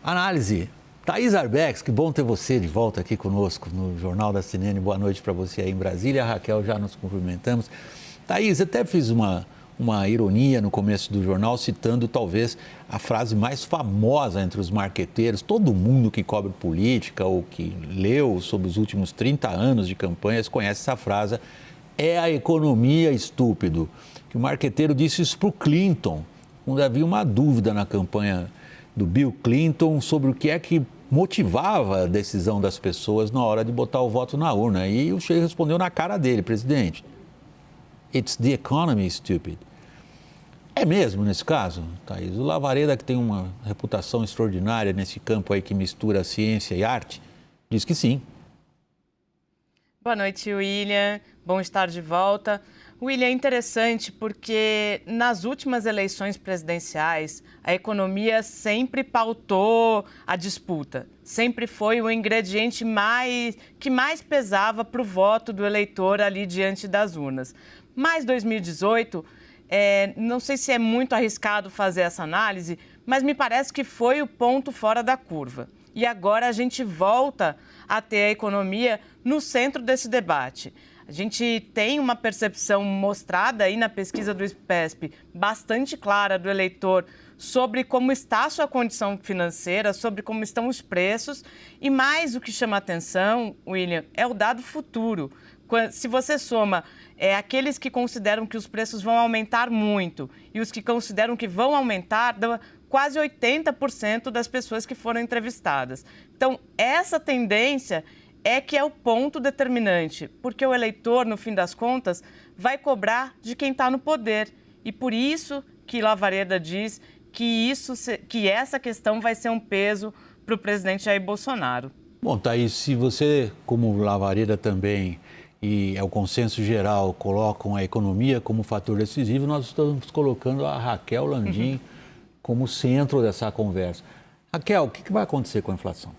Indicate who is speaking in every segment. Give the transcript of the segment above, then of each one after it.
Speaker 1: Análise. Thaís Arbex, que bom ter você de volta aqui conosco no Jornal da CNN. Boa noite para você aí em Brasília. A Raquel, já nos cumprimentamos. Thaís, até fiz uma ironia no começo do jornal, citando talvez a frase mais famosa entre os marqueteiros. Todo mundo que cobre política ou que leu sobre os últimos 30 anos de campanhas conhece essa frase. É a economia, estúpido. Que o marqueteiro disse isso para o Clinton, quando havia uma dúvida na campanha do Bill Clinton sobre o que é que motivava a decisão das pessoas na hora de botar o voto na urna. E o Sheik respondeu na cara dele: presidente, it's the economy, stupid. É mesmo nesse caso, Thaís? O Lavareda, que tem uma reputação extraordinária nesse campo aí que mistura ciência e arte, diz que sim.
Speaker 2: Boa noite, William. Bom estar de volta. William, é interessante porque nas últimas eleições presidenciais, a economia sempre pautou a disputa. Sempre foi o ingrediente que mais pesava para o voto do eleitor ali diante das urnas. Mas 2018, não sei se é muito arriscado fazer essa análise, mas me parece que foi o ponto fora da curva. E agora a gente volta a ter a economia no centro desse debate. A gente tem uma percepção mostrada aí na pesquisa do IPESP bastante clara do eleitor sobre como está a sua condição financeira, sobre como estão os preços. E mais o que chama atenção, William, é o dado futuro. Se você soma aqueles que consideram que os preços vão aumentar muito e os que consideram que vão aumentar, dá quase 80% das pessoas que foram entrevistadas. Então, essa tendência é que é o ponto determinante, porque o eleitor, no fim das contas, vai cobrar de quem está no poder. E por isso que Lavareda diz que essa questão vai ser um peso para o presidente Jair Bolsonaro.
Speaker 1: Bom, Thaís, se você, como Lavareda também, e é o consenso geral, colocam a economia como fator decisivo, nós estamos colocando a Raquel Landim como centro dessa conversa. Raquel, o que vai acontecer com a inflação?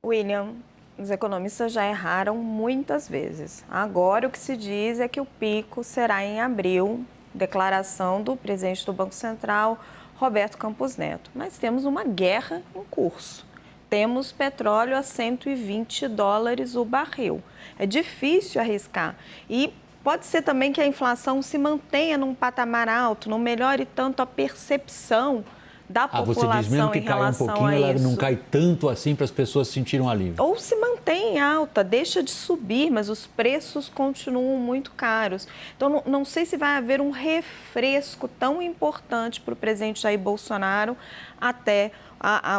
Speaker 3: William, os economistas já erraram muitas vezes. Agora o que se diz é que o pico será em abril, declaração do presidente do Banco Central, Roberto Campos Neto. Mas temos uma guerra em curso. Temos petróleo a $120 o barril. É difícil arriscar. E pode ser também que a inflação se mantenha num patamar alto, não melhore tanto a percepção da população
Speaker 1: você diz mesmo que
Speaker 3: em relação
Speaker 1: cai um pouquinho,
Speaker 3: a
Speaker 1: ela
Speaker 3: isso.
Speaker 1: não cai tanto assim para as pessoas sentirem um alívio.
Speaker 3: Ou se mantém alta, deixa de subir, mas os preços continuam muito caros. Então, não sei se vai haver um refresco tão importante para o presidente Jair Bolsonaro até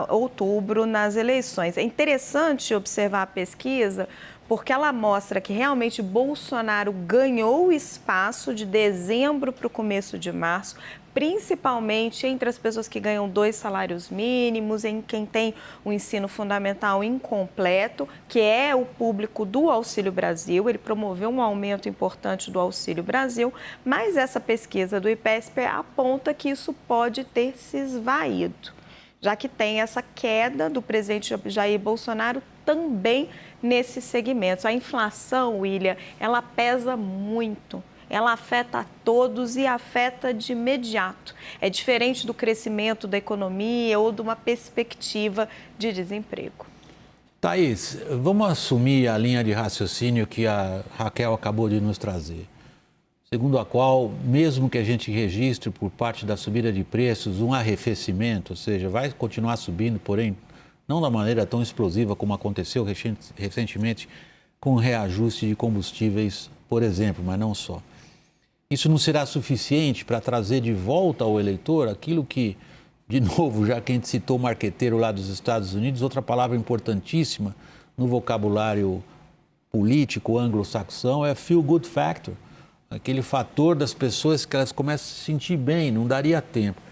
Speaker 3: outubro nas eleições. É interessante observar a pesquisa, porque ela mostra que realmente Bolsonaro ganhou espaço de dezembro para o começo de março, principalmente entre as pessoas que ganham 2 salários mínimos, em quem tem o ensino fundamental incompleto, que é o público do Auxílio Brasil. Ele promoveu um aumento importante do Auxílio Brasil, mas essa pesquisa do IPESP aponta que isso pode ter se esvaído, já que tem essa queda do presidente Jair Bolsonaro também nesses segmentos. A inflação, William, ela pesa muito. Ela afeta a todos e afeta de imediato. É diferente do crescimento da economia ou de uma perspectiva de desemprego.
Speaker 1: Thaís, vamos assumir a linha de raciocínio que a Raquel acabou de nos trazer, segundo a qual, mesmo que a gente registre por parte da subida de preços um arrefecimento, ou seja, vai continuar subindo, porém não da maneira tão explosiva como aconteceu recentemente com o reajuste de combustíveis, por exemplo, mas não só. Isso não será suficiente para trazer de volta ao eleitor aquilo que, de novo, já que a gente citou o marqueteiro lá dos Estados Unidos, outra palavra importantíssima no vocabulário político anglo-saxão é feel good factor, aquele fator das pessoas que elas começam a se sentir bem, não daria tempo.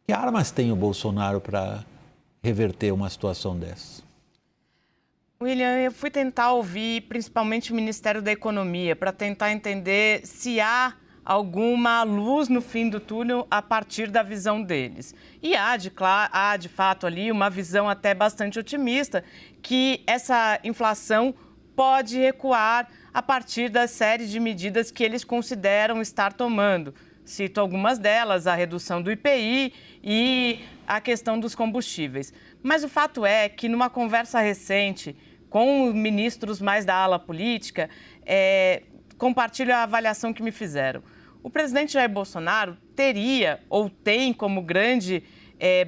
Speaker 1: Que armas tem o Bolsonaro para reverter uma situação dessas?
Speaker 2: William, eu fui tentar ouvir principalmente o Ministério da Economia para tentar entender se há alguma luz no fim do túnel a partir da visão deles. E há de fato ali uma visão até bastante otimista que essa inflação pode recuar a partir da série de medidas que eles consideram estar tomando. Cito algumas delas, a redução do IPI e a questão dos combustíveis. Mas o fato é que, numa conversa recente com ministros mais da ala política, compartilho a avaliação que me fizeram. O presidente Jair Bolsonaro teria ou tem como grande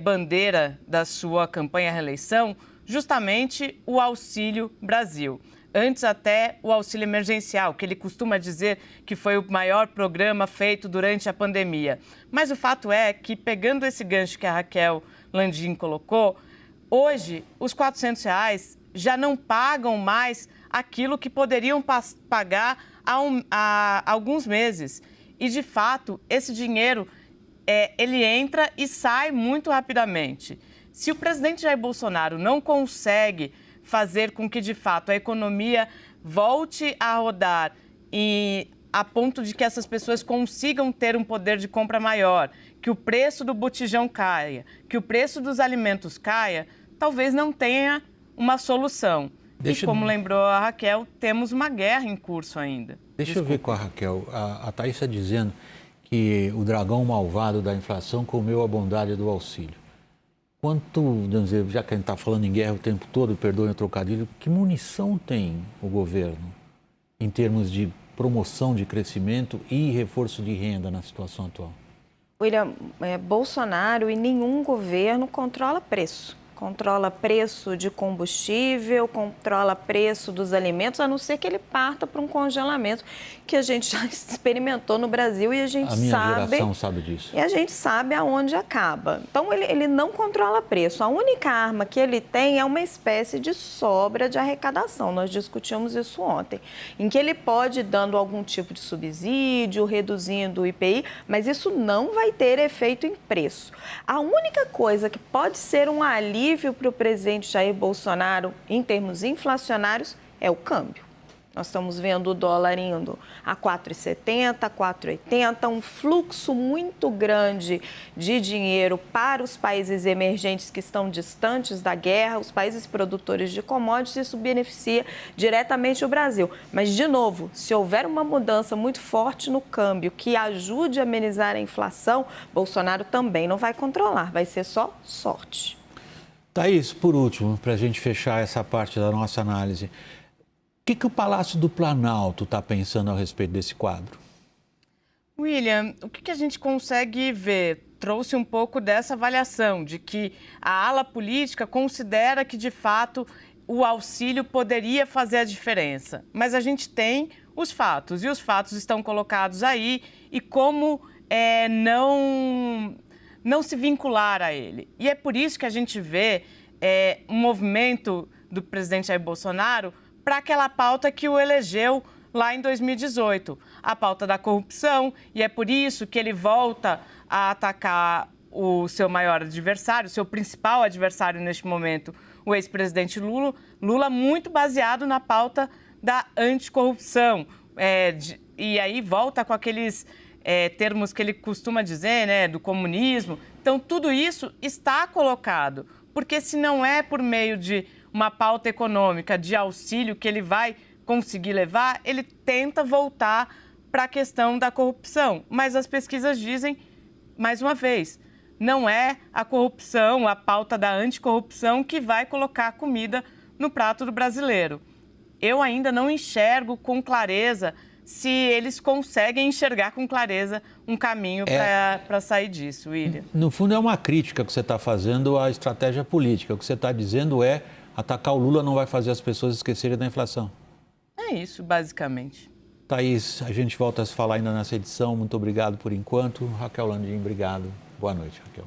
Speaker 2: bandeira da sua campanha à reeleição justamente o Auxílio Brasil. Antes até o auxílio emergencial, que ele costuma dizer que foi o maior programa feito durante a pandemia. Mas o fato é que, pegando esse gancho que a Raquel Landim colocou, hoje os R$400 já não pagam mais aquilo que poderiam pagar há alguns meses. E, de fato, esse dinheiro, ele entra e sai muito rapidamente. Se o presidente Jair Bolsonaro não consegue fazer com que, de fato, a economia volte a rodar e a ponto de que essas pessoas consigam ter um poder de compra maior, que o preço do botijão caia, que o preço dos alimentos caia, talvez não tenha uma solução. E como lembrou a Raquel, temos uma guerra em curso ainda.
Speaker 1: Deixa eu ver com a Raquel. A Thaís está dizendo que o dragão malvado da inflação comeu a bondade do auxílio. Já que a gente está falando em guerra o tempo todo, perdoem o trocadilho, que munição tem o governo em termos de promoção de crescimento e reforço de renda na situação atual?
Speaker 3: William, Bolsonaro e nenhum governo controla preço. Controla preço de combustível, controla preço dos alimentos, a não ser que ele parta para um congelamento que a gente já experimentou no Brasil e a gente sabe...
Speaker 1: A minha geração sabe disso.
Speaker 3: E a gente sabe aonde acaba. Então, ele não controla preço. A única arma que ele tem é uma espécie de sobra de arrecadação. Nós discutimos isso ontem, em que ele pode ir dando algum tipo de subsídio, reduzindo o IPI, mas isso não vai ter efeito em preço. A única coisa que pode ser um alívio para o presidente Jair Bolsonaro em termos inflacionários é o câmbio. Nós estamos vendo o dólar indo a 4,70, 4,80, um fluxo muito grande de dinheiro para os países emergentes que estão distantes da guerra, os países produtores de commodities, isso beneficia diretamente o Brasil. Mas, de novo, se houver uma mudança muito forte no câmbio que ajude a amenizar a inflação, Bolsonaro também não vai controlar, vai ser só sorte.
Speaker 1: Thaís, por último, para a gente fechar essa parte da nossa análise, o que o Palácio do Planalto está pensando a respeito desse quadro?
Speaker 2: William, o que a gente consegue ver? Trouxe um pouco dessa avaliação de que a ala política considera que, de fato, o auxílio poderia fazer a diferença. Mas a gente tem os fatos, e os fatos estão colocados aí, e como não se vincular a ele. E é por isso que a gente vê um movimento do presidente Jair Bolsonaro para aquela pauta que o elegeu lá em 2018, a pauta da corrupção, e é por isso que ele volta a atacar o seu maior adversário, o seu principal adversário neste momento, o ex-presidente Lula, muito baseado na pauta da anticorrupção. E aí volta com aqueles termos que ele costuma dizer, né, do comunismo. Então, tudo isso está colocado, porque se não é por meio de uma pauta econômica de auxílio que ele vai conseguir levar, ele tenta voltar para a questão da corrupção. Mas as pesquisas dizem, mais uma vez, não é a corrupção, a pauta da anticorrupção que vai colocar comida no prato do brasileiro. Eu ainda não enxergo com clareza se eles conseguem enxergar com clareza um caminho para sair disso, William.
Speaker 1: No fundo, é uma crítica que você está fazendo à estratégia política. O que você está dizendo é atacar o Lula não vai fazer as pessoas esquecerem da inflação.
Speaker 2: É isso, basicamente.
Speaker 1: Thaís, a gente volta a se falar ainda nessa edição. Muito obrigado por enquanto. Raquel Landim, obrigado. Boa noite, Raquel.